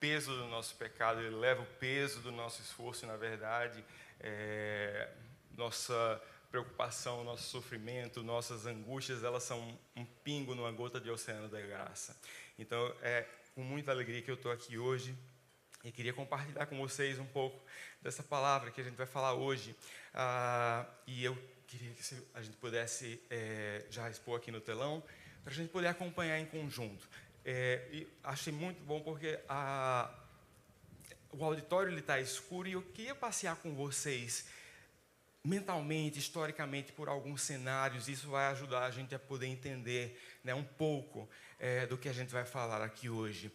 peso do nosso pecado, ele leva o peso do nosso esforço, e, na verdade, nossa preocupação, nosso sofrimento, nossas angústias, elas são um pingo numa gota de oceano da graça. Então, é com muita alegria que eu estou aqui hoje e queria compartilhar com vocês um pouco dessa palavra que a gente vai falar hoje. E eu queria que a gente pudesse já expor aqui no telão, para a gente poder acompanhar em conjunto. E achei muito bom porque o auditório está escuro e eu queria passear com vocês mentalmente, historicamente, por alguns cenários. Isso vai ajudar a gente a poder entender, né, um pouco do que a gente vai falar aqui hoje.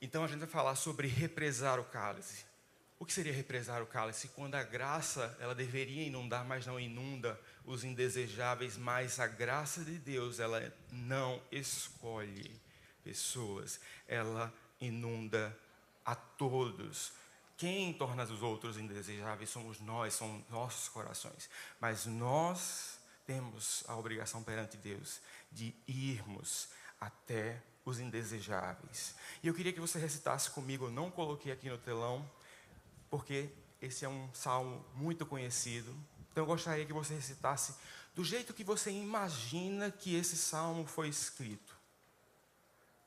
Então a gente vai falar sobre represar o cálice. O que seria represar o cálice? Quando a graça, ela deveria inundar, mas não inunda os indesejáveis, mas a graça de Deus, ela não escolhe pessoas, ela inunda a todos. Quem torna os outros indesejáveis somos nós, são nossos corações. Mas nós temos a obrigação perante Deus de irmos até os indesejáveis. E eu queria que você recitasse comigo, eu não coloquei aqui no telão, porque esse é um salmo muito conhecido. Então eu gostaria que você recitasse do jeito que você imagina que esse salmo foi escrito.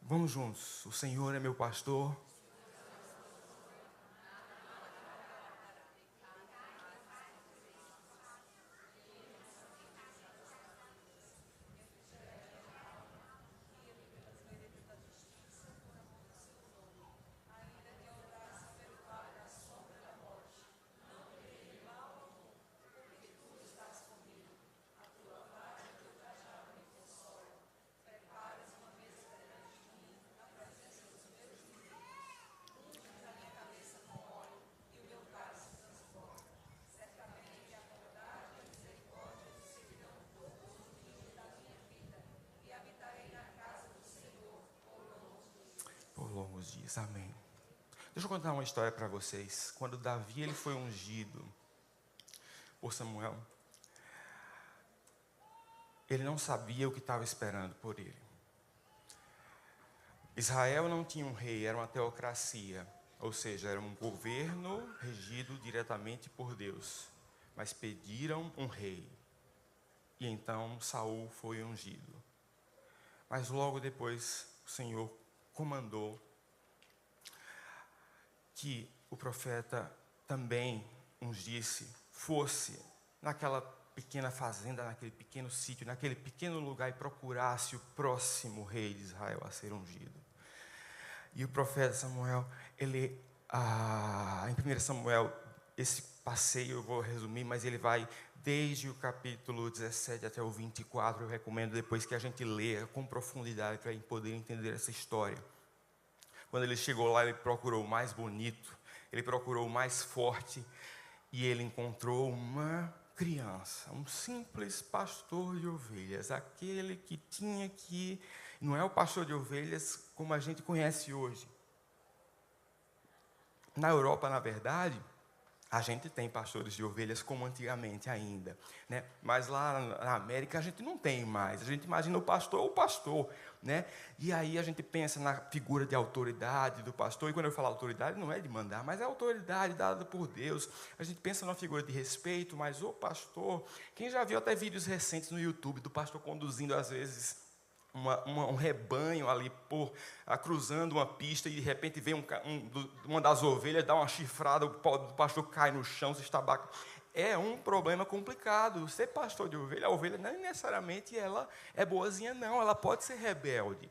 Vamos juntos. O Senhor é meu pastor. Por longos dias, amém. Deixa eu contar uma história para vocês. Quando Davi ele foi ungido por Samuel, ele não sabia o que estava esperando por ele. Israel não tinha um rei, era uma teocracia, ou seja, era um governo regido diretamente por Deus. Mas pediram um rei, e então Saul foi ungido. Mas logo depois o Senhor comandou que o profeta também ungisse, fosse naquela pequena fazenda, naquele pequeno sítio, naquele pequeno lugar e procurasse o próximo rei de Israel a ser ungido. E o profeta Samuel, em 1 Samuel, esse passeio eu vou resumir, mas ele vai desde o capítulo 17 até o 24, eu recomendo depois que a gente leia com profundidade para poder entender essa história. Quando ele chegou lá, ele procurou o mais bonito, ele procurou o mais forte, e ele encontrou uma criança, um simples pastor de ovelhas, aquele que tinha que... Não é o pastor de ovelhas como a gente conhece hoje. Na Europa, na verdade, a gente tem pastores de ovelhas como antigamente ainda, né? Mas lá na América a gente não tem mais. A gente imagina o pastor, né? E aí a gente pensa na figura de autoridade do pastor. E quando eu falo autoridade, não é de mandar, mas é autoridade dada por Deus. A gente pensa numa figura de respeito, mas o pastor... Quem já viu até vídeos recentes no YouTube do pastor conduzindo, às vezes, um rebanho ali cruzando uma pista, e de repente vem uma das ovelhas, dá uma chifrada, o pastor cai no chão, se estabaca. É um problema complicado. Ser pastor de ovelha, a ovelha não necessariamente ela é boazinha, não, ela pode ser rebelde.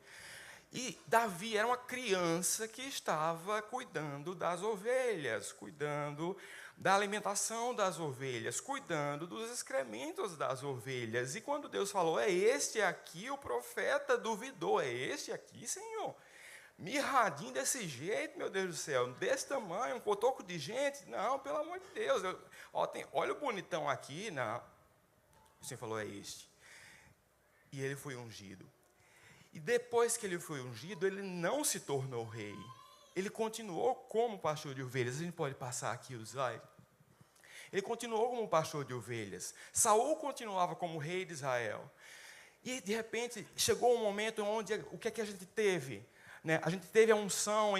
E Davi era uma criança que estava cuidando das ovelhas, cuidando da alimentação das ovelhas, cuidando dos excrementos das ovelhas. E quando Deus falou, é este aqui, o profeta duvidou, é este aqui, Senhor? Mirradinho desse jeito, meu Deus do céu, desse tamanho, um cotoco de gente? Não, pelo amor de Deus, olha o bonitão aqui. Não. O Senhor falou, é este. E ele foi ungido. E depois que ele foi ungido, ele não se tornou rei. Ele continuou como pastor de ovelhas. A gente pode passar aqui o slide. Ele continuou como pastor de ovelhas. Saul continuava como rei de Israel. E de repente chegou um momento onde o que é que a gente teve? né? A gente teve a unção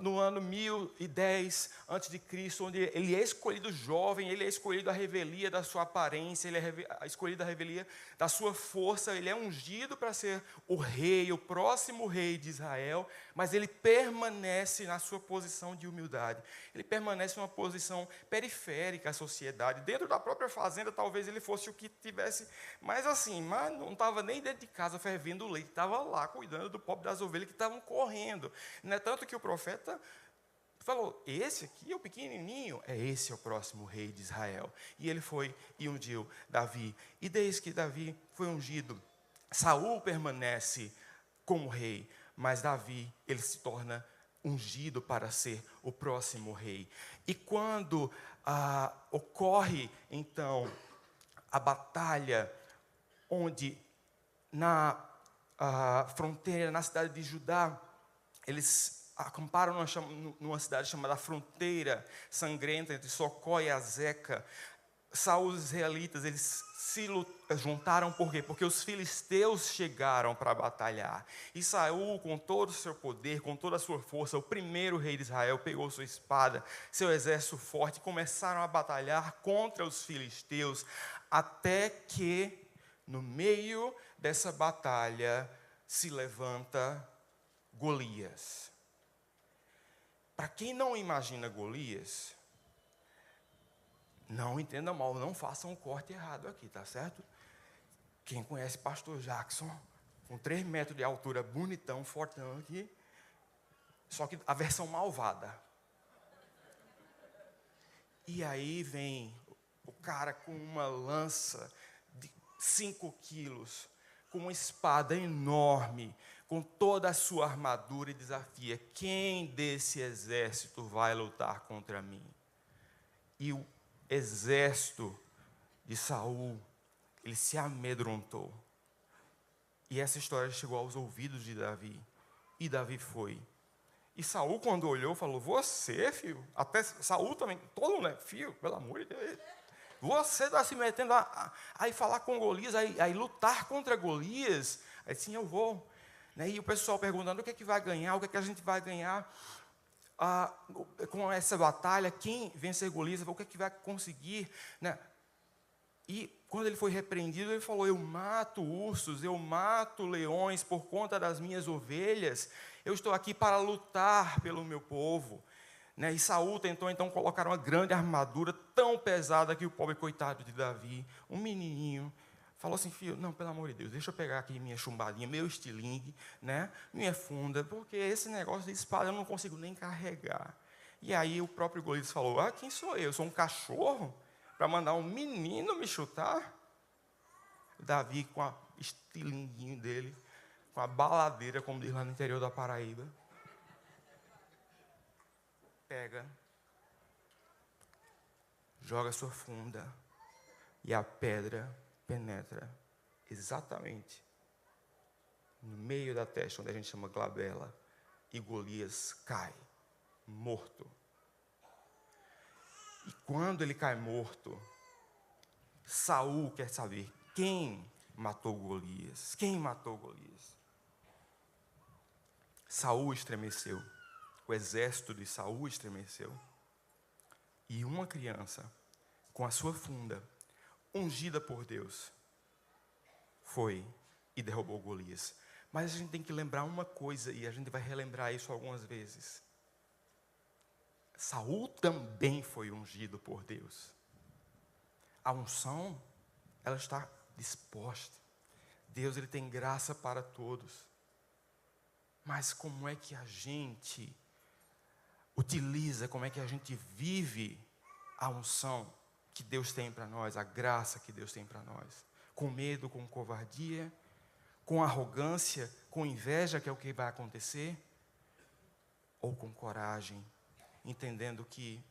no ano 1010 a.C., onde ele é escolhido jovem, ele é escolhido a revelia da sua aparência, ele é escolhido a revelia da sua força, ele é ungido para ser o rei, o próximo rei de Israel, mas ele permanece na sua posição de humildade, ele permanece numa posição periférica à sociedade. Dentro da própria fazenda, talvez ele fosse o que tivesse, mas assim, mas não estava nem dentro de casa fervendo o leite, estava lá cuidando do pobre das ovelhas que estavam correndo. Não é tanto que o profeta falou, esse aqui é o pequenininho, esse é o próximo rei de Israel. E ele foi e ungiu Davi. E desde que Davi foi ungido, Saul permanece como rei, mas Davi, ele se torna ungido para ser o próximo rei. E quando ocorre, então, a batalha, onde na fronteira, na cidade de Judá, eles acamparam numa cidade chamada Fronteira Sangrenta, entre Socó e Azeca. Saul e os israelitas, eles se juntaram por quê? Porque os filisteus chegaram para batalhar. E Saul, com todo o seu poder, com toda a sua força, o primeiro rei de Israel, pegou sua espada, seu exército forte, e começaram a batalhar contra os filisteus, até que, no meio dessa batalha, se levanta Golias. Para quem não imagina Golias, não entenda mal, não façam um corte errado aqui, tá certo? Quem conhece pastor Jackson, com 3 metros de altura, bonitão, fortão aqui, só que a versão malvada. E aí vem o cara com uma lança de 5 quilos, com uma espada enorme, com toda a sua armadura, e desafia: quem desse exército vai lutar contra mim? E o exército de Saul, ele se amedrontou. E essa história chegou aos ouvidos de Davi. E Davi foi. E Saul, quando olhou, falou: você, filho? Até Saul também, todo mundo, né? Filho, pelo amor de Deus. Você está se metendo aí falar com Golias, aí lutar contra Golias? Aí sim, eu vou. Né? E o pessoal perguntando: o que é que vai ganhar? O que é que a gente vai ganhar com essa batalha? Quem vencer Golias, o que é que vai conseguir? Né? E quando ele foi repreendido, ele falou: eu mato ursos, eu mato leões por conta das minhas ovelhas. Eu estou aqui para lutar pelo meu povo. Né? E Saul tentou então colocar uma grande armadura tão pesada que o pobre coitado de Davi, um menininho, falou assim: filho, não, pelo amor de Deus, deixa eu pegar aqui minha chumbadinha, meu estilingue, né? Minha funda, porque esse negócio de espada eu não consigo nem carregar. E aí o próprio Golias falou: quem sou eu? Eu sou um cachorro para mandar um menino me chutar? Davi, com o estilinguinho dele, com a baladeira, como diz lá no interior da Paraíba, pega, joga sua funda, e a pedra penetra exatamente no meio da testa, onde a gente chama glabela, e Golias cai, morto. E quando ele cai morto, Saul quer saber quem matou Golias. Quem matou Golias? Saul estremeceu. O exército de Saul estremeceu. E uma criança, com a sua funda, ungida por Deus, foi e derrubou Golias. Mas a gente tem que lembrar uma coisa, e a gente vai relembrar isso algumas vezes. Saul também foi ungido por Deus. A unção, ela está disposta. Deus, ele tem graça para todos. Mas como é que a gente utiliza, como é que a gente vive a unção que Deus tem para nós, a graça que Deus tem para nós? Com medo, com covardia, com arrogância, com inveja, que é o que vai acontecer? Ou com coragem, entendendo que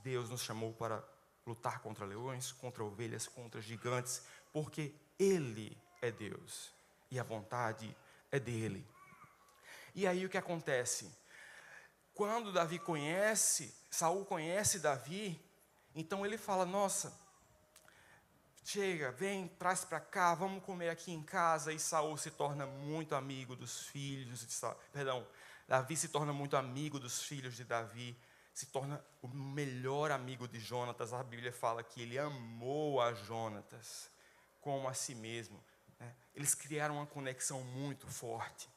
Deus nos chamou para lutar contra leões, contra ovelhas, contra gigantes, porque Ele é Deus e a vontade é dEle. E aí o que acontece? Quando Saul conhece Davi, então ele fala: nossa, chega, vem, traz para cá, vamos comer aqui em casa. E Saul se torna muito amigo dos filhos de Saul. Davi se torna muito amigo dos filhos de Davi, se torna o melhor amigo de Jonatas. A Bíblia fala que ele amou a Jonatas como a si mesmo, né? Eles criaram uma conexão muito forte.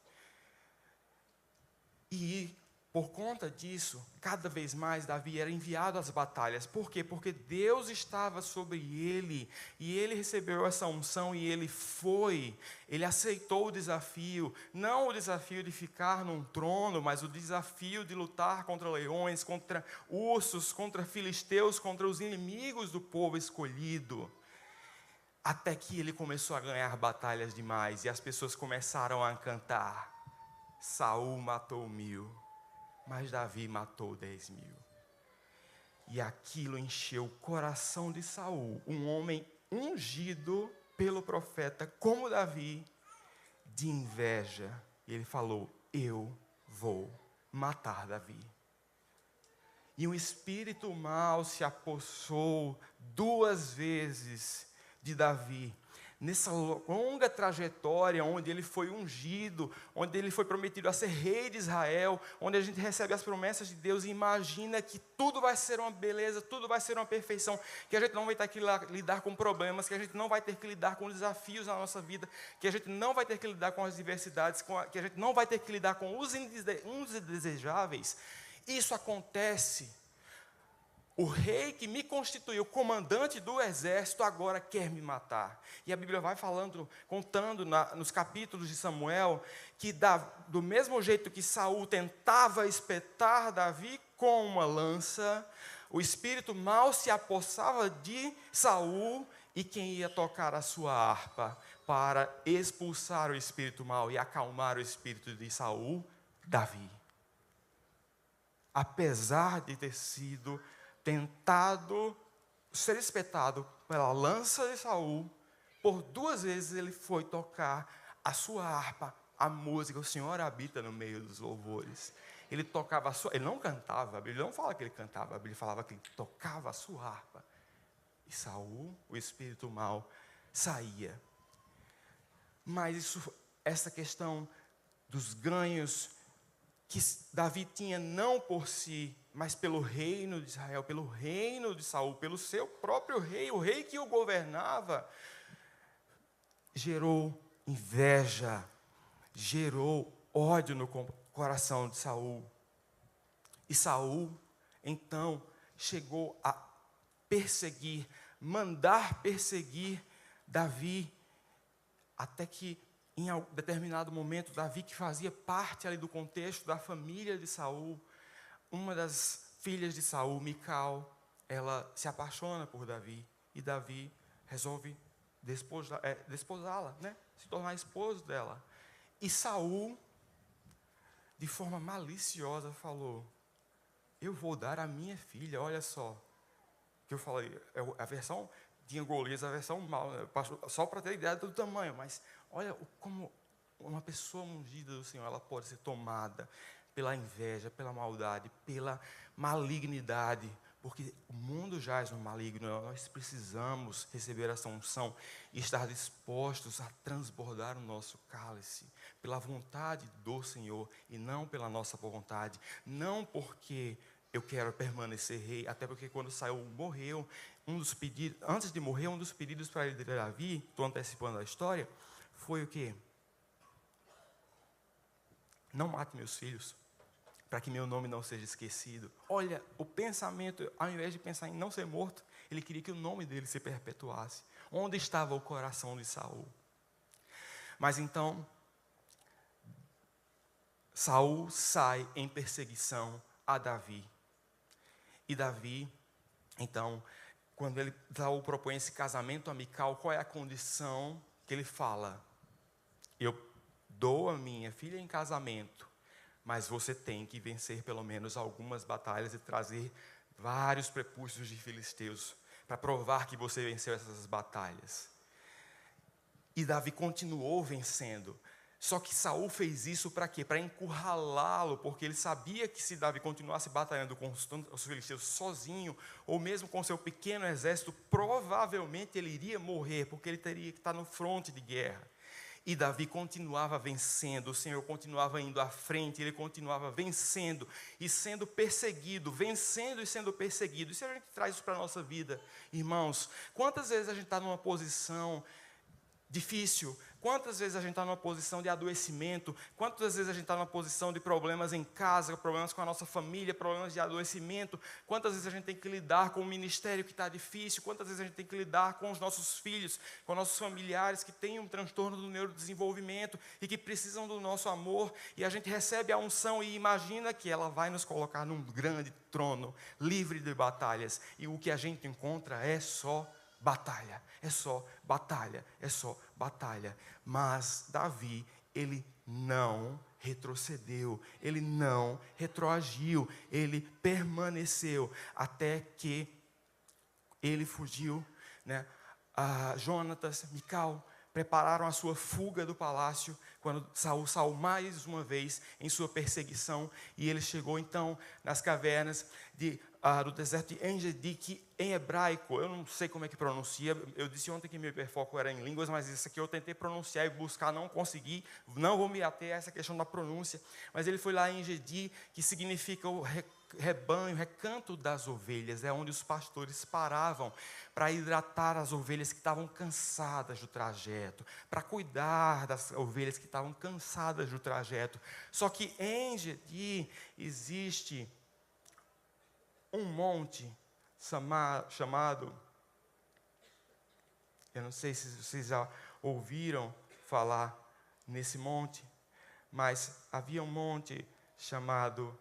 E, por conta disso, cada vez mais Davi era enviado às batalhas. Por quê? Porque Deus estava sobre ele, e ele recebeu essa unção, e ele foi. Ele aceitou o desafio, não o desafio de ficar num trono, mas o desafio de lutar contra leões, contra ursos, contra filisteus, contra os inimigos do povo escolhido. Até que ele começou a ganhar batalhas demais, e as pessoas começaram a cantar: Saul matou 1000, mas Davi matou 10.000. E aquilo encheu o coração de Saul, um homem ungido pelo profeta como Davi, de inveja. E ele falou: eu vou matar Davi. E um espírito mau se apossou 2 vezes de Davi, nessa longa trajetória onde ele foi ungido, onde ele foi prometido a ser rei de Israel, onde a gente recebe as promessas de Deus e imagina que tudo vai ser uma beleza, tudo vai ser uma perfeição, que a gente não vai ter que lidar com problemas, que a gente não vai ter que lidar com desafios na nossa vida, que a gente não vai ter que lidar com as diversidades, que a gente não vai ter que lidar com os indesejáveis. Isso acontece. O rei que me constituiu comandante do exército agora quer me matar. E a Bíblia vai contando nos capítulos de Samuel, que do mesmo jeito que Saul tentava espetar Davi com uma lança, o espírito mau se apossava de Saul, e quem ia tocar a sua harpa para expulsar o espírito mau e acalmar o espírito de Saul? Davi. Apesar de ter sido tentado ser espetado pela lança de Saul, por 2 vezes ele foi tocar a sua harpa, a música. O Senhor habita no meio dos louvores. Ele tocava a sua, ele não cantava, a Bíblia não fala que ele cantava, a Bíblia falava que ele tocava a sua harpa. E Saul, o espírito mau, saía. Mas essa questão dos ganhos que Davi tinha não por si, mas pelo reino de Israel, pelo reino de Saul, pelo seu próprio rei, o rei que o governava, gerou inveja, gerou ódio no coração de Saul. E Saul, então, chegou a perseguir, mandar perseguir Davi, até que em determinado momento, Davi, que fazia parte ali do contexto da família de Saul, uma das filhas de Saul, Mical, ela se apaixona por Davi, e Davi resolve desposá-la, né? Se tornar esposo dela. E Saul, de forma maliciosa, falou: eu vou dar a minha filha. Olha só, que eu falei, a versão tinha Golias, a versão mal, né? Só para ter ideia do tamanho, mas olha como uma pessoa ungida do Senhor, ela pode ser tomada pela inveja, pela maldade, pela malignidade, porque o mundo jaz no maligno. Nós precisamos receber essa unção e estar dispostos a transbordar o nosso cálice pela vontade do Senhor e não pela nossa vontade, não porque eu quero permanecer rei, até porque quando Saul morreu, antes de morrer, um dos pedidos para ele de Davi, estou antecipando a história, foi o quê? Não mate meus filhos, para que meu nome não seja esquecido. Olha, o pensamento, ao invés de pensar em não ser morto, ele queria que o nome dele se perpetuasse. Onde estava o coração de Saul? Mas então, Saul sai em perseguição a Davi. E Davi, então, quando Saul propõe esse casamento a Mical, qual é a condição que ele fala? Eu dou a minha filha em casamento, mas você tem que vencer pelo menos algumas batalhas e trazer vários prepúcios de filisteus para provar que você venceu essas batalhas. E Davi continuou vencendo. Só que Saul fez isso para quê? Para encurralá-lo, porque ele sabia que se Davi continuasse batalhando com os filisteus sozinho, ou mesmo com seu pequeno exército, provavelmente ele iria morrer, porque ele teria que estar no fronte de guerra. E Davi continuava vencendo, o Senhor continuava indo à frente, ele continuava vencendo e sendo perseguido, vencendo e sendo perseguido. E se a gente traz isso para a nossa vida, irmãos, quantas vezes a gente está numa posição difícil, quantas vezes a gente está numa posição de adoecimento, quantas vezes a gente está numa posição de problemas em casa, problemas com a nossa família, problemas de adoecimento, quantas vezes a gente tem que lidar com o ministério que está difícil, quantas vezes a gente tem que lidar com os nossos filhos, com nossos familiares que têm um transtorno do neurodesenvolvimento e que precisam do nosso amor, e a gente recebe a unção e imagina que ela vai nos colocar num grande trono, livre de batalhas, e o que a gente encontra é só batalha, é só batalha, é só batalha. Mas Davi, ele não retrocedeu, ele não retroagiu, ele permaneceu até que ele fugiu, né? Jonatas, Mical prepararam a sua fuga do palácio, quando Saul saiu mais uma vez em sua perseguição, e ele chegou então nas cavernas do deserto de En-Gedi, que em hebraico, eu não sei como é que pronuncia, eu disse ontem que meu hiperfoco era em línguas, mas isso aqui eu tentei pronunciar e buscar, não consegui, não vou me ater a essa questão da pronúncia, mas ele foi lá em En-Gedi, que significa o rebanho, recanto das ovelhas, é onde os pastores paravam para hidratar as ovelhas que estavam cansadas do trajeto, para cuidar das ovelhas que estavam cansadas do trajeto. Só que em En-Gedi existe um monte chamado, eu não sei se vocês já ouviram falar nesse monte, mas havia um monte chamado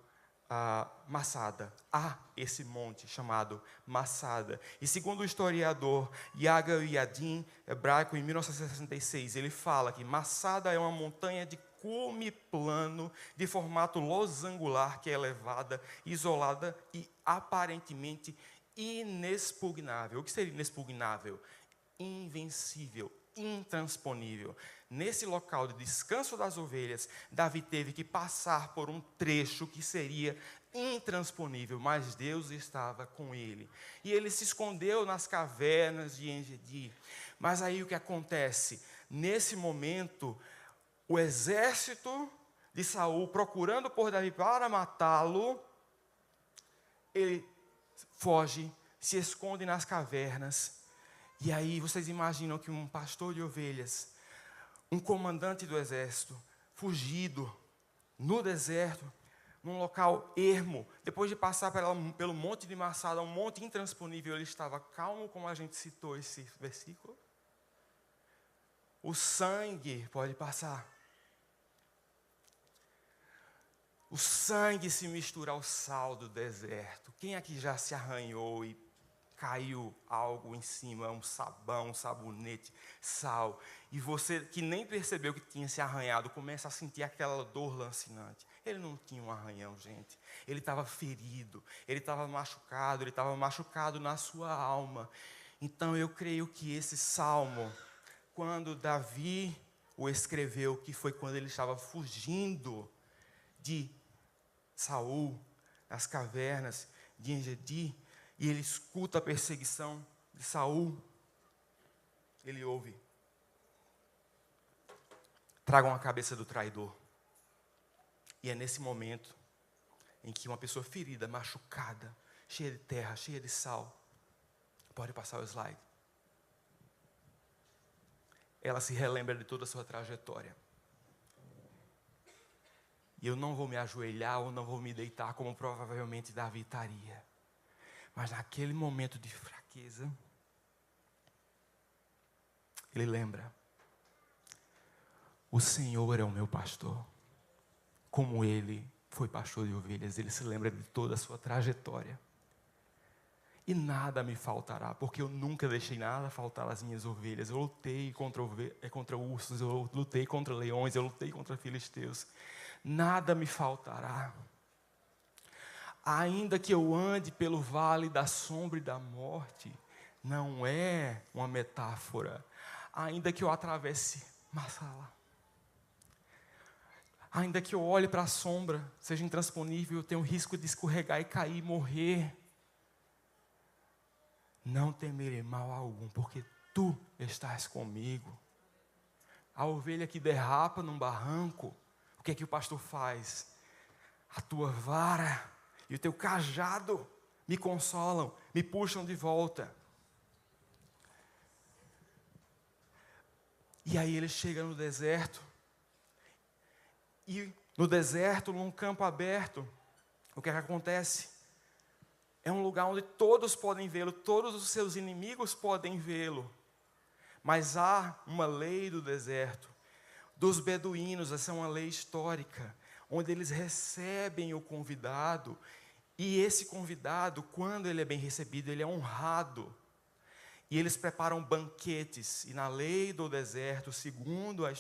Massada. Há esse monte chamado Massada. E segundo o historiador Yaga Yadin, hebraico, em 1966, ele fala que Massada é uma montanha de cume plano, de formato losangular, que é elevada, isolada e aparentemente inexpugnável. O que seria inexpugnável? Invencível, intransponível. Nesse local de descanso das ovelhas, Davi teve que passar por um trecho que seria intransponível, mas Deus estava com ele. E ele se escondeu nas cavernas de En-Gedi. Mas aí o que acontece? Nesse momento, o exército de Saul, procurando por Davi para matá-lo, ele foge, se esconde nas cavernas. E aí vocês imaginam que um pastor de ovelhas, um comandante do exército, fugido, no deserto, num local ermo, depois de passar pelo monte de Massada, um monte intransponível, ele estava calmo, como a gente citou esse versículo. O sangue pode passar. O sangue se mistura ao sal do deserto. Quem aqui já se arranhou e caiu algo em cima, um sabão, um sabonete, sal, e você que nem percebeu que tinha se arranhado, começa a sentir aquela dor lancinante. Ele não tinha um arranhão, gente. Ele estava ferido, ele estava machucado na sua alma. Então eu creio que esse salmo, quando Davi o escreveu, que foi quando ele estava fugindo de Saul, nas cavernas de En-Gedi, e ele escuta a perseguição de Saul, ele ouve: tragam a cabeça do traidor. E é nesse momento em que uma pessoa ferida, machucada, cheia de terra, cheia de sal, pode passar o slide, ela se relembra de toda a sua trajetória. E eu não vou me ajoelhar ou não vou me deitar como provavelmente Davi estaria. Mas naquele momento de fraqueza, ele lembra: o Senhor é o meu pastor. Como ele foi pastor de ovelhas, ele se lembra de toda a sua trajetória. E nada me faltará, porque eu nunca deixei nada faltar às minhas ovelhas. Eu lutei contra ursos, eu lutei contra leões, eu lutei contra filisteus. Nada me faltará. Ainda que eu ande pelo vale da sombra e da morte, não é uma metáfora. Ainda que eu atravesse Massala, Ainda que eu olhe para a sombra, seja intransponível, eu tenho risco de escorregar e cair e morrer. Não temerei mal algum, porque tu estás comigo. A ovelha que derrapa num barranco, o que é que o pastor faz? A tua vara e o teu cajado me consolam, me puxam de volta. E aí ele chega no deserto. E no deserto, num campo aberto, o que é que acontece? É um lugar onde todos podem vê-lo, todos os seus inimigos podem vê-lo. Mas há uma lei do deserto, dos beduínos, essa é uma lei histórica, onde eles recebem o convidado, e esse convidado, quando ele é bem recebido, ele é honrado. E eles preparam banquetes, e na lei do deserto, segundo a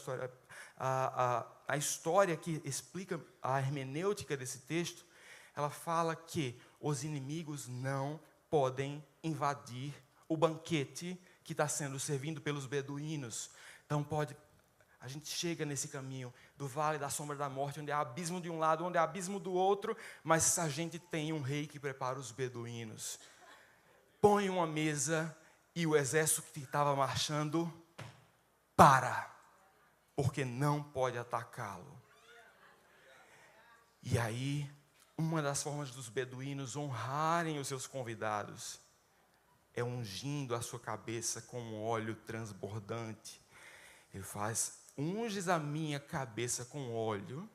história que explica a hermenêutica desse texto, ela fala que os inimigos não podem invadir o banquete que está sendo servido pelos beduínos. Então a gente chega nesse caminho do vale da sombra da morte, onde há abismo de um lado, onde há abismo do outro, mas a gente tem um rei que prepara os beduínos. Põe uma mesa e o exército que estava marchando para, porque não pode atacá-lo. E aí, uma das formas dos beduínos honrarem os seus convidados é ungindo a sua cabeça com um óleo transbordante. Ele faz, unges a minha cabeça com óleo,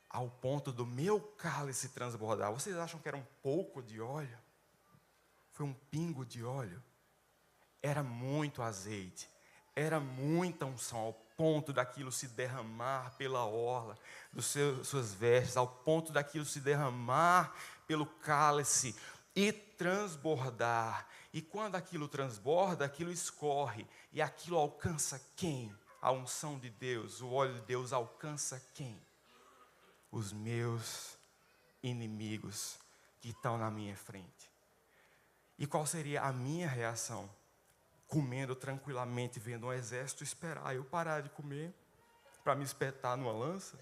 ao ponto do meu cálice transbordar. Vocês acham que era um pouco de óleo? Foi um pingo de óleo? Era muito azeite, era muita unção, ao ponto daquilo se derramar pela orla dos suas vestes, ao ponto daquilo se derramar pelo cálice e transbordar. E quando aquilo transborda, aquilo escorre, e aquilo alcança quem? A unção de Deus, o óleo de Deus alcança quem? Os meus inimigos que estão na minha frente. E qual seria a minha reação? Comendo tranquilamente, vendo um exército esperar eu parar de comer para me espetar numa lança?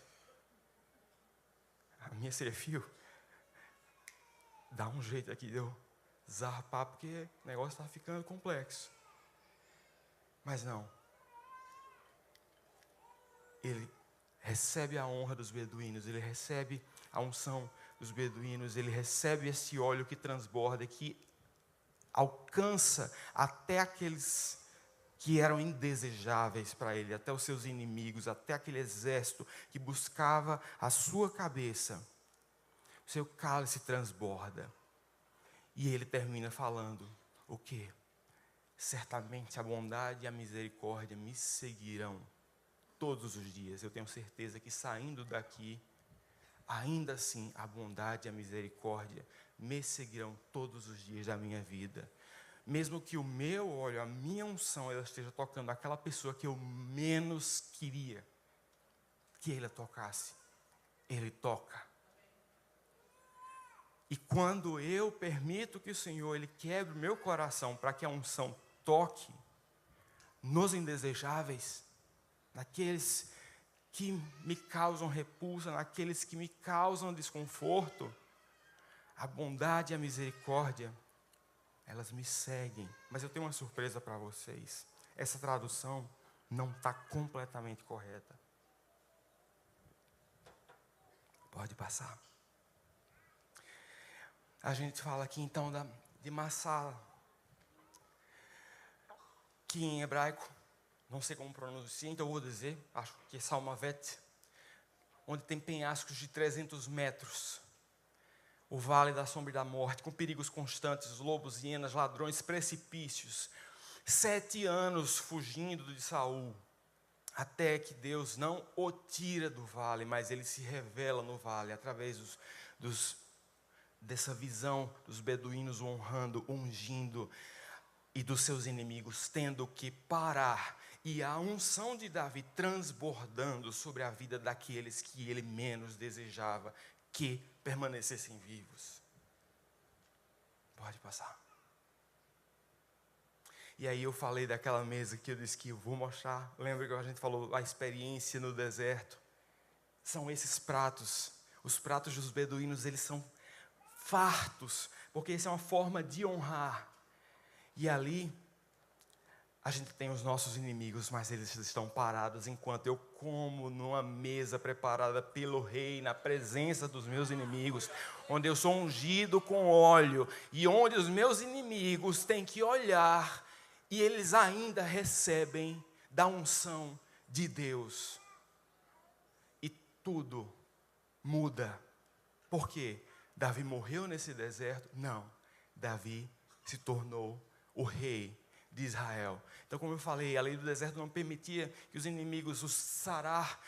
A minha seria, filho, dá um jeito aqui de eu zarpar, porque o negócio está ficando complexo. Mas não. Ele recebe a honra dos beduínos, ele recebe a unção dos beduínos, ele recebe esse óleo que transborda, que alcança até aqueles que eram indesejáveis para ele, até os seus inimigos, até aquele exército que buscava a sua cabeça. O seu cálice transborda. E ele termina falando o quê? Certamente a bondade e a misericórdia me seguirão todos os dias. Eu tenho certeza que saindo daqui, ainda assim, a bondade e a misericórdia me seguirão todos os dias da minha vida. Mesmo que o meu óleo, a minha unção, ela esteja tocando aquela pessoa que eu menos queria que ele tocasse, ele toca. E quando eu permito que o Senhor, Ele quebre o meu coração para que a unção toque nos indesejáveis, naqueles que me causam repulsa, naqueles que me causam desconforto, a bondade e a misericórdia, elas me seguem. Mas eu tenho uma surpresa para vocês. Essa tradução não está completamente correta. Pode passar. A gente fala aqui então de Massala, que em hebraico, não sei como pronunciar, então eu vou dizer, acho que é Salmavet, onde tem penhascos de 300 metros, o vale da sombra e da morte, com perigos constantes, lobos, hienas, ladrões, precipícios, 7 anos fugindo de Saul, até que Deus não o tira do vale, mas ele se revela no vale, através dessa visão dos beduínos honrando, ungindo, e dos seus inimigos tendo que parar, e a unção de Davi transbordando sobre a vida daqueles que ele menos desejava que permanecessem vivos. Pode passar. E aí eu falei daquela mesa que eu disse que eu vou mostrar. Lembra que a gente falou a experiência no deserto? são esses pratos. Os pratos dos beduínos, eles são fartos, porque isso é uma forma de honrar. E ali, a gente tem os nossos inimigos, mas eles estão parados enquanto eu como numa mesa preparada pelo rei, na presença dos meus inimigos, onde eu sou ungido com óleo, e onde os meus inimigos têm que olhar, e eles ainda recebem da unção de Deus. E tudo muda. Por quê? Davi morreu nesse deserto? Não. Davi se tornou o rei de Israel. Então, como eu falei, a lei do deserto não permitia que os inimigos, os Sarar,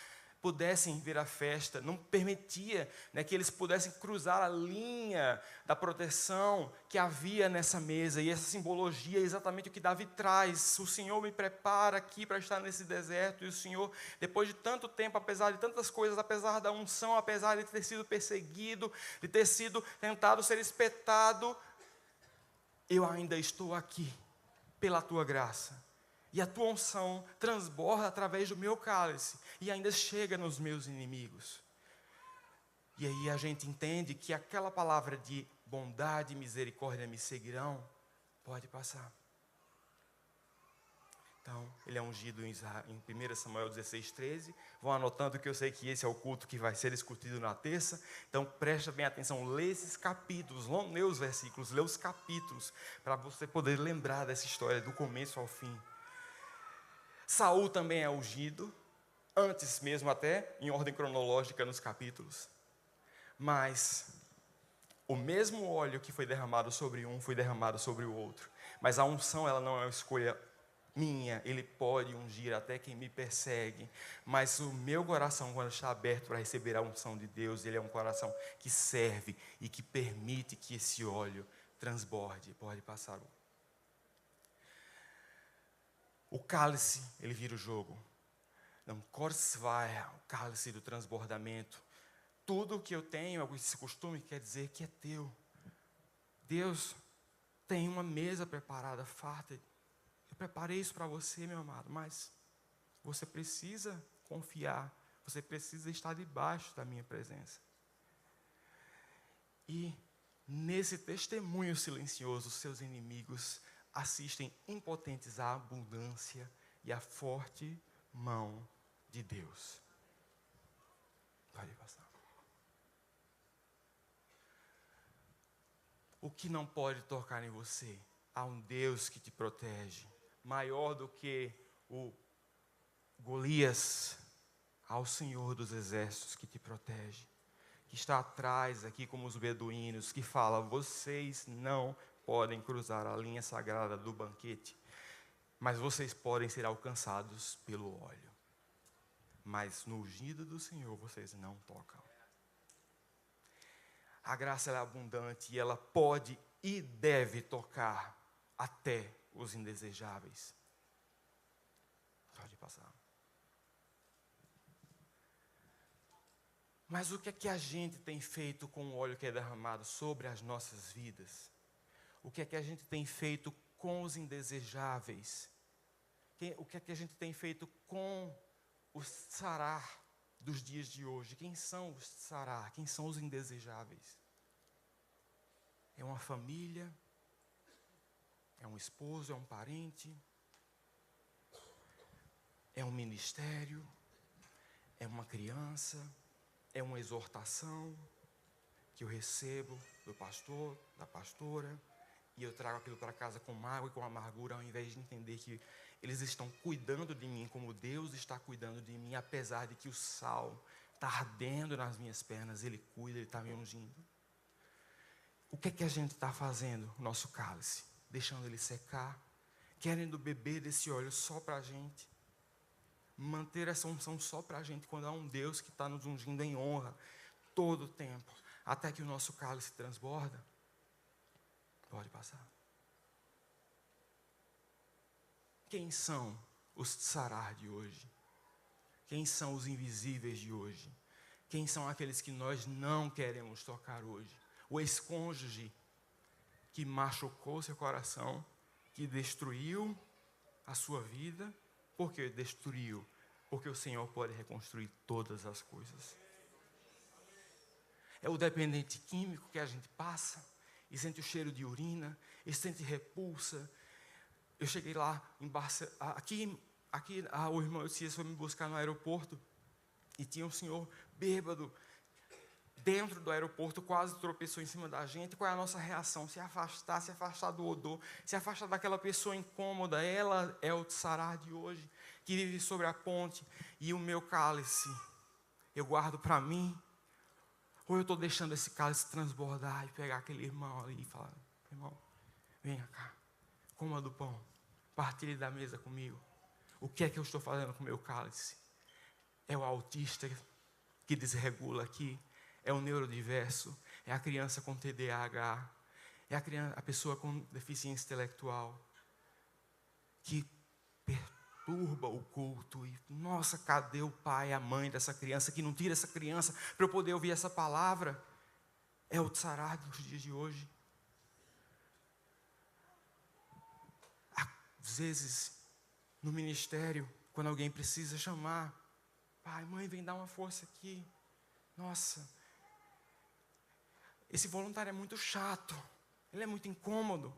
pudessem vir à festa, não permitia, né, que eles pudessem cruzar a linha da proteção que havia nessa mesa. E essa simbologia é exatamente o que Davi traz. O Senhor me prepara aqui para estar nesse deserto, e o Senhor, depois de tanto tempo, apesar de tantas coisas, apesar da unção, apesar de ter sido perseguido, de ter sido tentado ser espetado, eu ainda estou aqui pela tua graça. E a tua unção transborda através do meu cálice e ainda chega nos meus inimigos. E aí a gente entende que aquela palavra de bondade e misericórdia me seguirão pode passar. Então, ele é ungido em 1 Samuel 16:13. Vão anotando, que eu sei que esse é o culto que vai ser discutido na terça. Então, presta bem atenção, lê esses capítulos, não lê os versículos, lê os capítulos, para você poder lembrar dessa história do começo ao fim. Saul também é ungido, antes mesmo até, em ordem cronológica nos capítulos. Mas o mesmo óleo que foi derramado sobre um, foi derramado sobre o outro. Mas a unção, ela não é uma escolha minha. Ele pode ungir até quem me persegue. Mas o meu coração, quando está aberto para receber a unção de Deus, ele é um coração que serve e que permite que esse óleo transborde. Pode passar. O cálice, ele vira o jogo. Não, Korsvaya, o cálice do transbordamento. Tudo que eu tenho, esse costume, quer dizer que é teu. Deus tem uma mesa preparada, farta. Eu preparei isso para você, meu amado, mas você precisa confiar. Você precisa estar debaixo da minha presença. E nesse testemunho silencioso, os seus inimigos assistem impotentes à abundância e à forte mão de Deus. Pode passar. O que não pode tocar em você? Há um Deus que te protege, maior do que o Golias, ao Senhor dos exércitos que te protege, que está atrás aqui como os beduínos, que fala: vocês não podem cruzar a linha sagrada do banquete, mas vocês podem ser alcançados pelo óleo. Mas no ungido do Senhor vocês não tocam. A graça é abundante e ela pode e deve tocar até os indesejáveis. Pode passar. Mas o que é que a gente tem feito com o óleo que é derramado sobre as nossas vidas? O que é que a gente tem feito com os indesejáveis? O que é que a gente tem feito com os Sarar dos dias de hoje? Quem são os Sarar? Quem são os indesejáveis? É uma família? É um esposo? É um parente? É um ministério? É uma criança? É uma exortação que eu recebo do pastor, da pastora, e eu trago aquilo para casa com mágoa e com amargura, ao invés de entender que eles estão cuidando de mim como Deus está cuidando de mim, apesar de que o sal está ardendo nas minhas pernas, Ele cuida, Ele está me ungindo. O que é que a gente está fazendo? Nosso cálice, deixando ele secar, querendo beber desse óleo só para a gente, manter essa unção só para a gente, quando há um Deus que está nos ungindo em honra todo o tempo, até que o nosso cálice transborda. Pode passar. Quem são os Sarar de hoje? Quem são os invisíveis de hoje? Quem são aqueles que nós não queremos tocar hoje? O ex-cônjuge que machucou seu coração, que destruiu a sua vida. Por que destruiu? Porque o Senhor pode reconstruir todas as coisas. é o dependente químico que a gente passa, e sente o cheiro de urina, e sente repulsa. Eu cheguei lá, o irmão Eucias foi me buscar no aeroporto, e tinha um senhor bêbado, dentro do aeroporto, quase tropeçou em cima da gente. Qual é a nossa reação? Se afastar do odor, se afastar daquela pessoa incômoda. Ela é o tsará de hoje, que vive sobre a ponte, e o meu cálice, eu guardo para mim, ou eu estou deixando esse cálice transbordar e pegar aquele irmão ali e falar: irmão, venha cá, coma do pão, partilhe da mesa comigo. O que é que eu estou fazendo com o meu cálice? É o autista que desregula aqui, é o neurodiverso, é a criança com TDAH, é a pessoa com deficiência intelectual, que perturba o culto. E, nossa, cadê o pai, a mãe dessa criança, que não tira essa criança para eu poder ouvir essa palavra? É o tsará dos dias de hoje. Às vezes, no ministério, quando alguém precisa chamar, pai, mãe, vem dar uma força aqui. Nossa, esse voluntário é muito chato, ele é muito incômodo,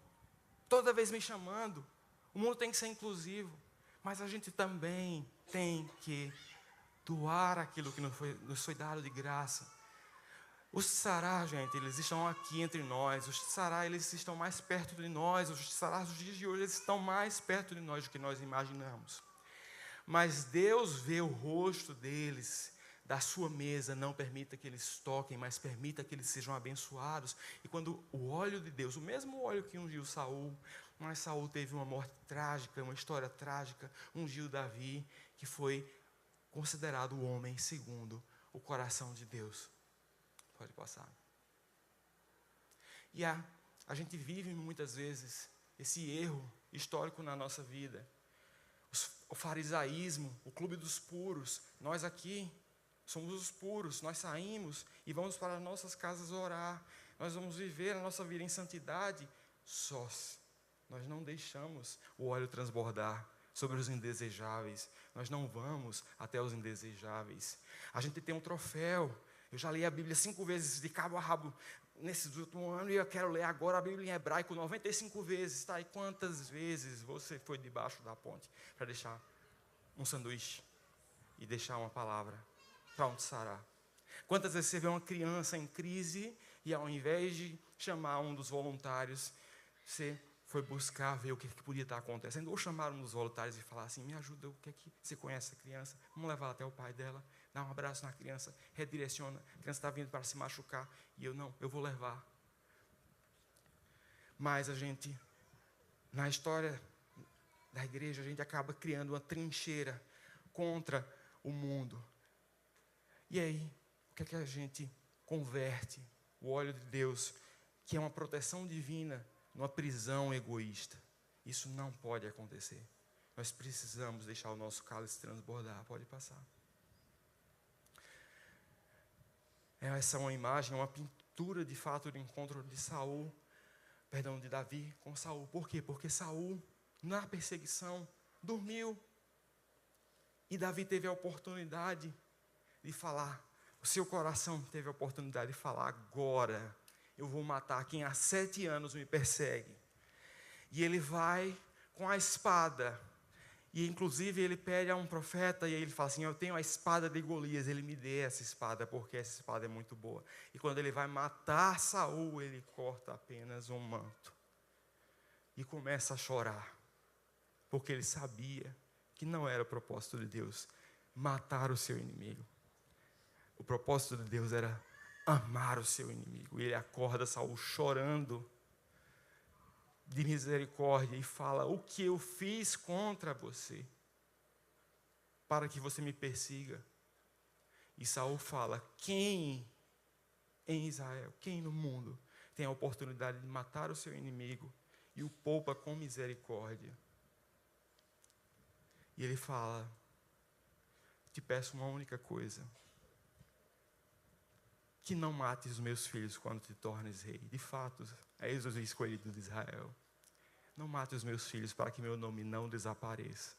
toda vez me chamando. O mundo tem que ser inclusivo, mas a gente também tem que doar aquilo que nos foi dado de graça. Os tsará, gente, eles estão aqui entre nós. Os tsará, eles estão mais perto de nós. Os tsará dos dias de hoje, eles estão mais perto de nós do que nós imaginamos. Mas Deus vê o rosto deles, da sua mesa. Não permita que eles toquem, mas permita que eles sejam abençoados. E quando o óleo de Deus, o mesmo óleo que ungiu Saul, mas Saul teve uma morte trágica, uma história trágica, ungiu Davi, que foi considerado o homem segundo o coração de Deus. Pode passar. E a gente vive muitas vezes esse erro histórico na nossa vida. O farisaísmo, o clube dos puros. Nós aqui somos os puros, nós saímos e vamos para nossas casas orar. Nós vamos viver a nossa vida em santidade sós. Nós não deixamos o óleo transbordar sobre os indesejáveis. Nós não vamos até os indesejáveis. A gente tem um troféu. Eu já li a Bíblia 5 vezes, de cabo a rabo, nesses últimos anos, e eu quero ler agora a Bíblia em hebraico 95 vezes. Tá? E quantas vezes você foi debaixo da ponte para deixar um sanduíche e deixar uma palavra para um tsará? Quantas vezes você vê uma criança em crise e, ao invés de chamar um dos voluntários, você foi buscar ver o que podia estar acontecendo, ou chamar um dos voluntários e falar assim: me ajuda, o que é que você conhece essa criança? Vamos levar ela até o pai dela, dá um abraço na criança, redireciona, a criança está vindo para se machucar, e eu vou levar. Mas a gente, na história da igreja, a gente acaba criando uma trincheira contra o mundo. E aí, o que é que a gente converte? O óleo de Deus, que é uma proteção divina, numa prisão egoísta. Isso não pode acontecer. Nós precisamos deixar o nosso cálice transbordar. Pode passar. Essa é uma imagem, uma pintura de fato do encontro de Davi com Saul. Por quê? Porque Saul, na perseguição, dormiu. E Davi teve a oportunidade de falar. O seu coração teve a oportunidade de falar: agora eu vou matar quem há 7 anos me persegue. E ele vai com a espada. E inclusive ele pede a um profeta, e ele fala assim: eu tenho a espada de Golias, ele me dê essa espada, porque essa espada é muito boa. E quando ele vai matar Saul, ele corta apenas um manto. E começa a chorar. Porque ele sabia que não era o propósito de Deus matar o seu inimigo. O propósito de Deus era amar o seu inimigo. E ele acorda Saul chorando de misericórdia e fala: o que eu fiz contra você para que você me persiga? E Saul fala: quem em Israel, quem no mundo tem a oportunidade de matar o seu inimigo e o poupa com misericórdia? E ele fala: te peço uma única coisa, que não mates os meus filhos quando te tornes rei. De fato, és o escolhido de Israel. Não mate os meus filhos para que meu nome não desapareça.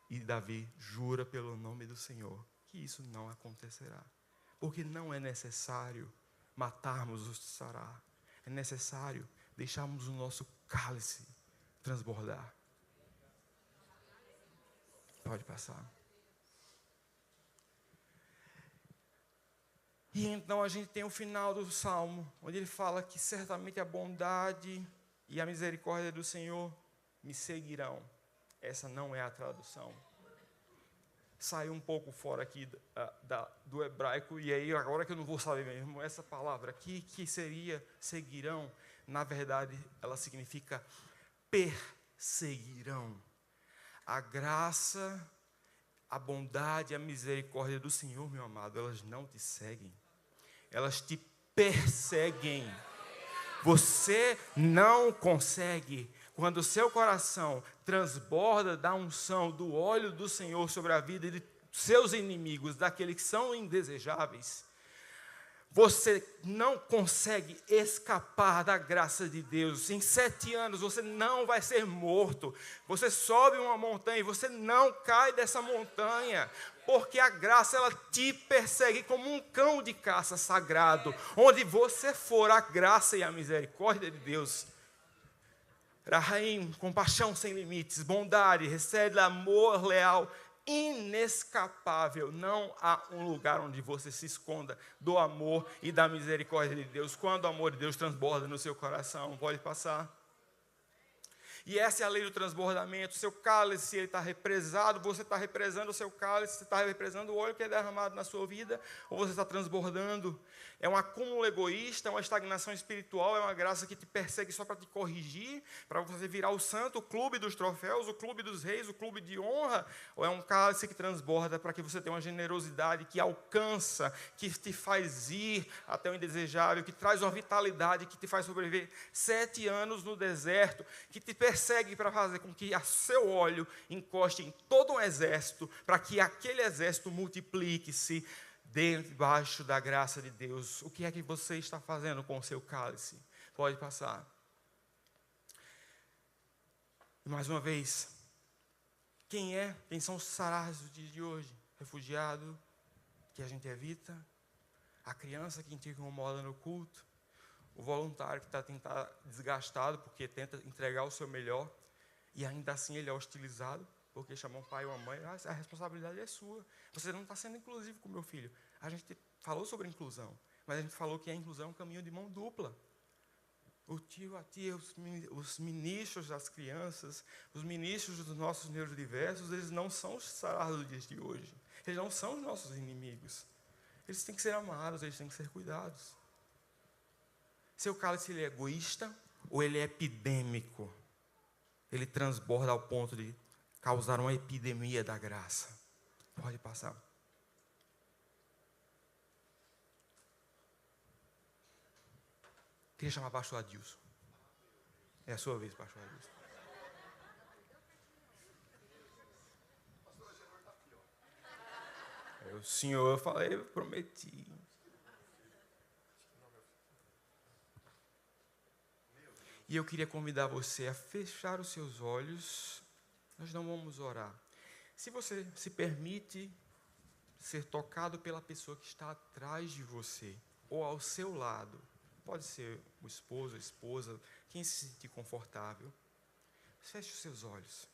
E Davi jura pelo nome do Senhor que isso não acontecerá. Porque não é necessário matarmos o sará. É necessário deixarmos o nosso cálice transbordar. Pode passar. E então a gente tem o final do Salmo, onde ele fala que certamente a bondade e a misericórdia do Senhor me seguirão. Essa não é a tradução. Saiu um pouco fora aqui do hebraico, e aí agora que eu não vou saber mesmo, essa palavra aqui, que seria seguirão, na verdade ela significa perseguirão. A graça, a bondade e a misericórdia do Senhor, meu amado, elas não te seguem, elas te perseguem. Você não consegue, quando o seu coração transborda da unção, do óleo do Senhor sobre a vida de seus inimigos, daqueles que são indesejáveis, você não consegue escapar da graça de Deus. Em 7 anos você não vai ser morto. Você sobe uma montanha e você não cai dessa montanha, porque a graça, ela te persegue como um cão de caça sagrado. Onde você for, a graça e a misericórdia de Deus, Rahim, compaixão sem limites, bondade, recebe amor leal, inescapável. Não há um lugar onde você se esconda do amor e da misericórdia de Deus. Quando o amor de Deus transborda no seu coração, pode passar. E essa é a lei do transbordamento. O seu cálice, ele está represado, você está represando o seu cálice, você está represando o óleo que é derramado na sua vida, ou você está transbordando. É um acúmulo egoísta, é uma estagnação espiritual, é uma graça que te persegue só para te corrigir, para você virar o santo, o clube dos troféus, o clube dos reis, o clube de honra, ou é um cálice que transborda para que você tenha uma generosidade que alcança, que te faz ir até o indesejável, que traz uma vitalidade, que te faz sobreviver 7 anos no deserto, que te persegue para fazer com que a seu óleo encoste em todo um exército, para que aquele exército multiplique-se debaixo da graça de Deus. O que é que você está fazendo com o seu cálice? Pode passar. E mais uma vez, quem são os sarás do dia de hoje? Refugiado, que a gente evita, a criança que te incomoda no culto, o voluntário que está tentando desgastado porque tenta entregar o seu melhor e ainda assim ele é hostilizado porque chamou um pai ou uma mãe. A responsabilidade é sua. Você não está sendo inclusivo com o meu filho. A gente falou sobre inclusão, mas a gente falou que a inclusão é um caminho de mão dupla. O tio, a tia, os ministros das crianças, os ministros dos nossos neurodiversos, eles não são os sarás dos dias de hoje. Eles não são os nossos inimigos. Eles têm que ser amados, eles têm que ser cuidados. Seu cálice, ele é egoísta ou ele é epidêmico? Ele transborda ao ponto de causar uma epidemia da graça. Pode passar. Queria chamar o pastor Adilson. É a sua vez, pastor Adilson. O senhor, eu falei, eu prometi. E eu queria convidar você a fechar os seus olhos. Nós não vamos orar. Se você se permite ser tocado pela pessoa que está atrás de você, ou ao seu lado, pode ser o esposo, a esposa, quem se sentir confortável, feche os seus olhos.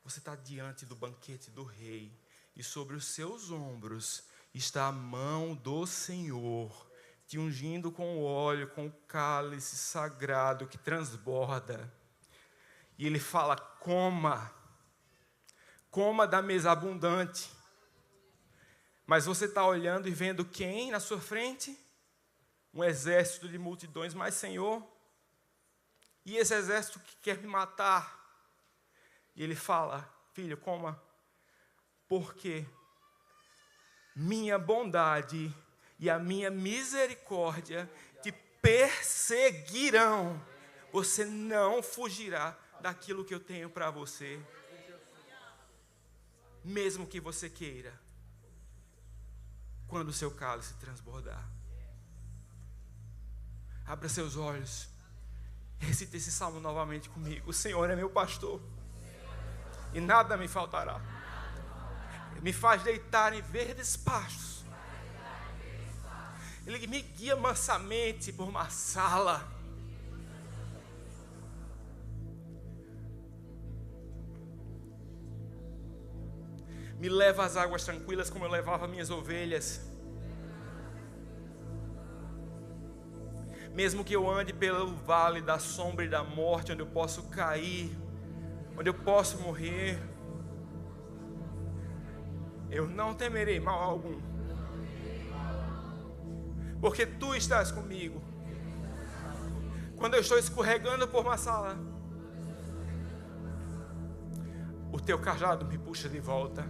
Você está diante do banquete do rei, e sobre os seus ombros está a mão do Senhor, te ungindo com o óleo, com o cálice sagrado que transborda. E ele fala, coma da mesa abundante. Mas você está olhando e vendo quem na sua frente? Um exército de multidões, mas Senhor, e esse exército que quer me matar? E ele fala, filho, coma, porque minha bondade e a minha misericórdia te perseguirão. Você não fugirá daquilo que eu tenho para você, mesmo que você queira, quando o seu cálice transbordar. Abra seus olhos, recite esse salmo novamente comigo. O Senhor é meu pastor e nada me faltará. Me faz deitar em verdes pastos, Ele me guia mansamente por uma sala. Me leva às águas tranquilas como eu levava minhas ovelhas. Mesmo que eu ande pelo vale da sombra e da morte, onde eu posso cair, onde eu posso morrer, eu não temerei mal algum, porque Tu estás comigo. Quando eu estou escorregando por uma sala, o Teu cajado me puxa de volta.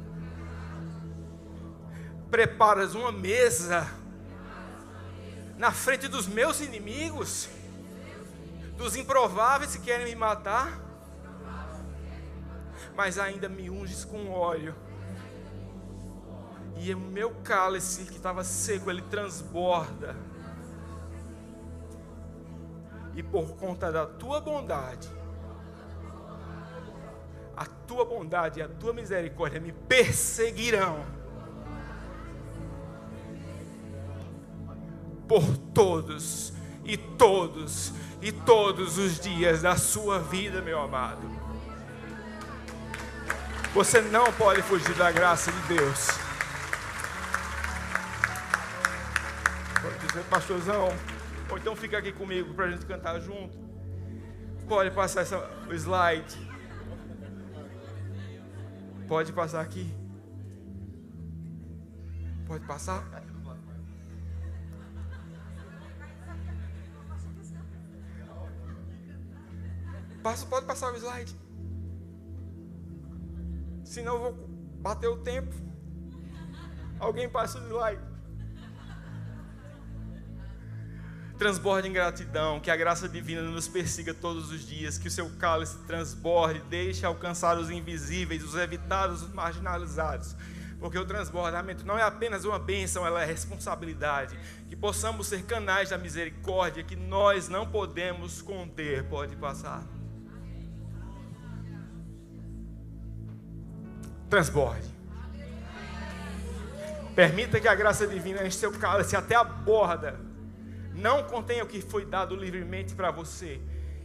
Preparas uma mesa na frente dos meus inimigos, dos improváveis que querem me matar, mas ainda me unges com óleo, e o meu cálice que estava seco, ele transborda. E por conta da Tua bondade, a Tua bondade e a Tua misericórdia me perseguirão por todos e todos e todos os dias da sua vida, meu amado. Você não pode fugir da graça de Deus. Pode dizer, pastorzão, ou então fica aqui comigo para a gente cantar junto. Pode passar o slide. Pode passar aqui. Pode passar. Pode passar o slide. Senão eu vou bater o tempo. Alguém passa o slide. Transborde em gratidão, que a graça divina nos persiga todos os dias, que o seu cálice transborde, deixe alcançar os invisíveis, os evitados, os marginalizados, porque o transbordamento não é apenas uma bênção, ela é responsabilidade, que possamos ser canais da misericórdia, que nós não podemos conter. Pode passar. Transborde. Permita que a graça divina enche seu cálice até a borda. Não contenha o que foi dado livremente para você.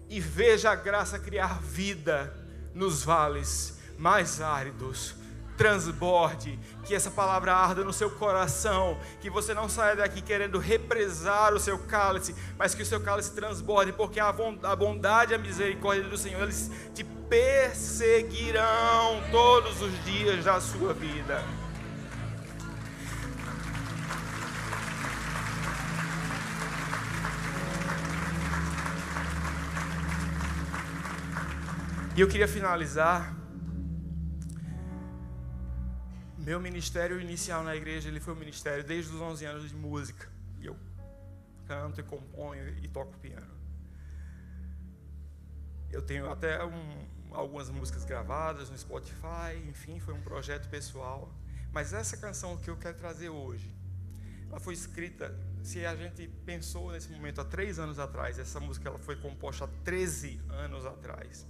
E veja a graça criar vida nos vales mais áridos. Transborde, que essa palavra arda no seu coração, que você não saia daqui querendo represar o seu cálice, mas que o seu cálice transborde, porque a bondade e a misericórdia do Senhor, eles te perseguirão todos os dias da sua vida. E eu queria finalizar. Meu ministério inicial na igreja, ele foi um ministério desde os 11 anos de música. E eu canto e componho e toco piano. Eu tenho até algumas músicas gravadas no Spotify, enfim, foi um projeto pessoal. Mas essa canção que eu quero trazer hoje, ela foi escrita, se a gente pensou nesse momento há 3 anos atrás, essa música ela foi composta há 13 anos atrás.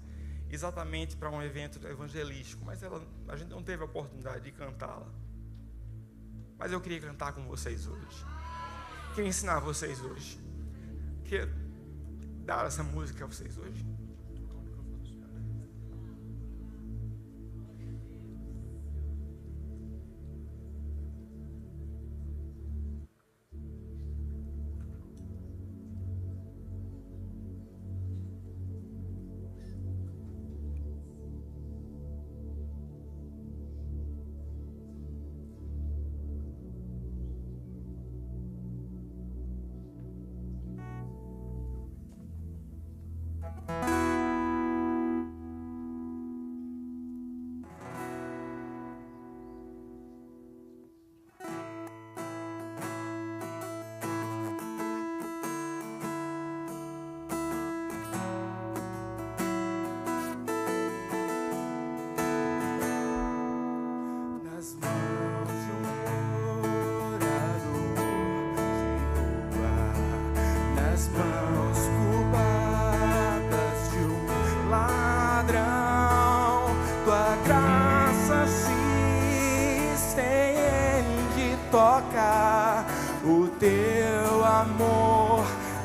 Exatamente para um evento evangelístico, mas a gente não teve a oportunidade de cantá-la. Mas eu queria cantar com vocês hoje. Queria ensinar vocês hoje. Queria dar essa música a vocês hoje.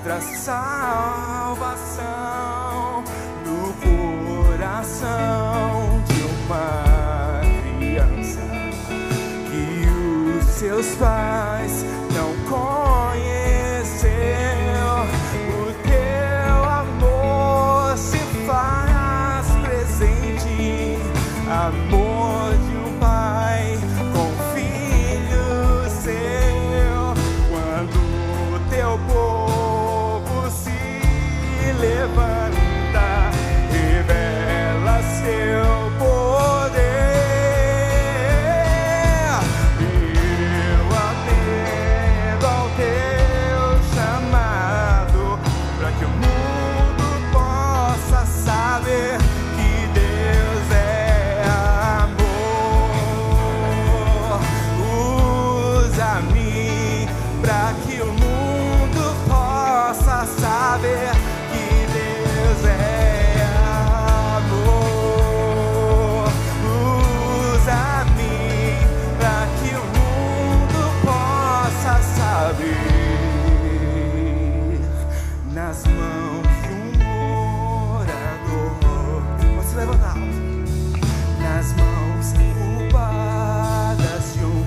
traz salvação no coração de uma criança que os seus pais não conheceu. O teu amor se faz presente, amor de um pai com filho seu. Quando o teu povo se levanta, revela seu poder. Eu atendo ao teu chamado, para que o mundo possa saber que Deus é amor. Usa-me para que o mundo possa saber que Deus é amor. Usa-me para que o mundo possa saber. Nas mãos de um morador, pode se levantar. Nas mãos culpadas de um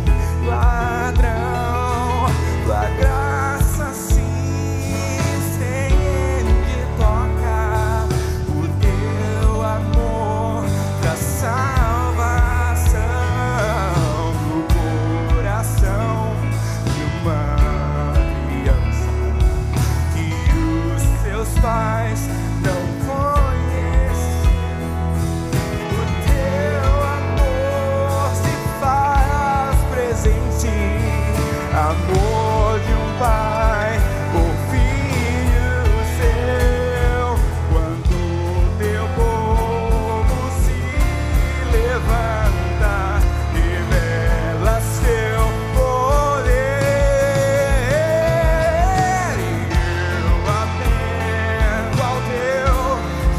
ladrão, tua graça se estende, toca. O teu amor traz salvação no coração de uma criança que os seus pais não conhecem. O teu amor se faz presente, amor de um pai por filho seu. Quando o teu povo se levanta, revela seu poder. E eu atendo ao teu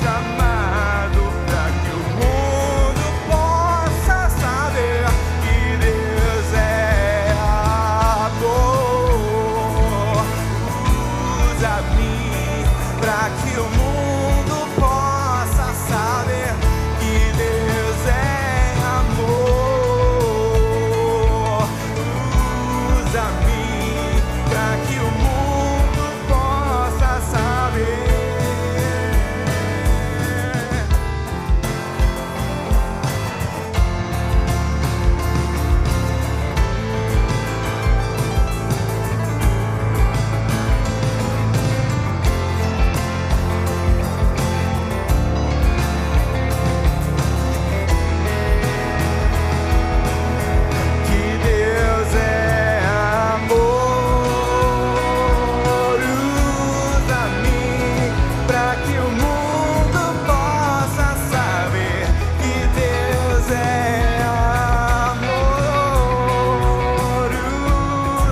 chamado, para que o mundo possa saber que Deus é amor. Usa-me para que o mundo possa saber que Deus é amor. Usa-me para que o mundo possa saber. Que Deus é amor. Usa-me para que o mundo possa saber que Deus é amor.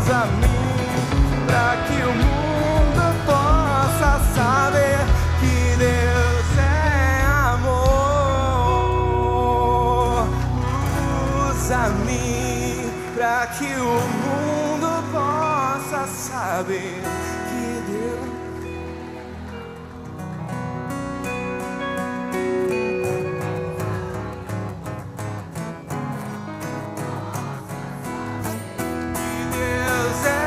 Usa-me para que o mundo possa saber que Deus é amor. Usa-me para que o mundo possa saber que Deus. Que Deus é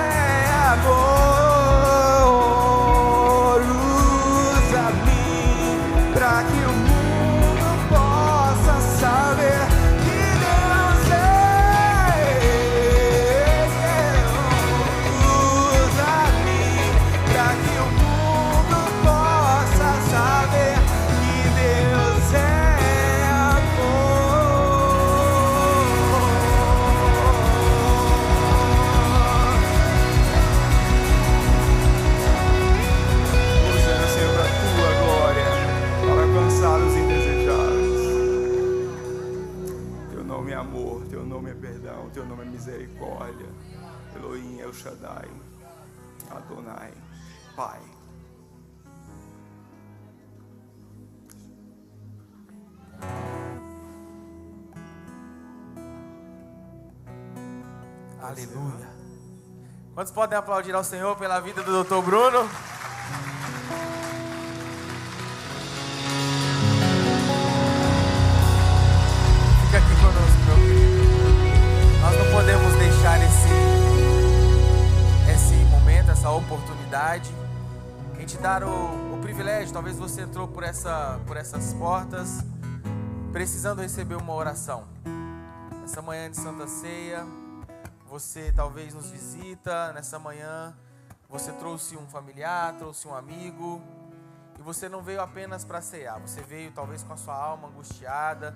amor. Usa-me para que o mundo possa saber que Deus é. Usa-me para que o mundo possa saber que Deus é amor. Usa-me, Senhor, para a tua glória, para alcançar os indesejáveis. Teu nome é amor, teu nome é perdão, teu nome é misericórdia. Elohim, El Shaddai, Adonai, Pai. Aleluia. Quantos podem aplaudir ao Senhor pela vida do Dr. Bruno? oportunidade, em te dar o privilégio. Talvez você entrou por essas portas precisando receber uma oração. Nessa manhã de Santa Ceia, você talvez nos visita. Nessa manhã você trouxe um familiar, trouxe um amigo, e você não veio apenas para cear. Você veio talvez com a sua alma angustiada,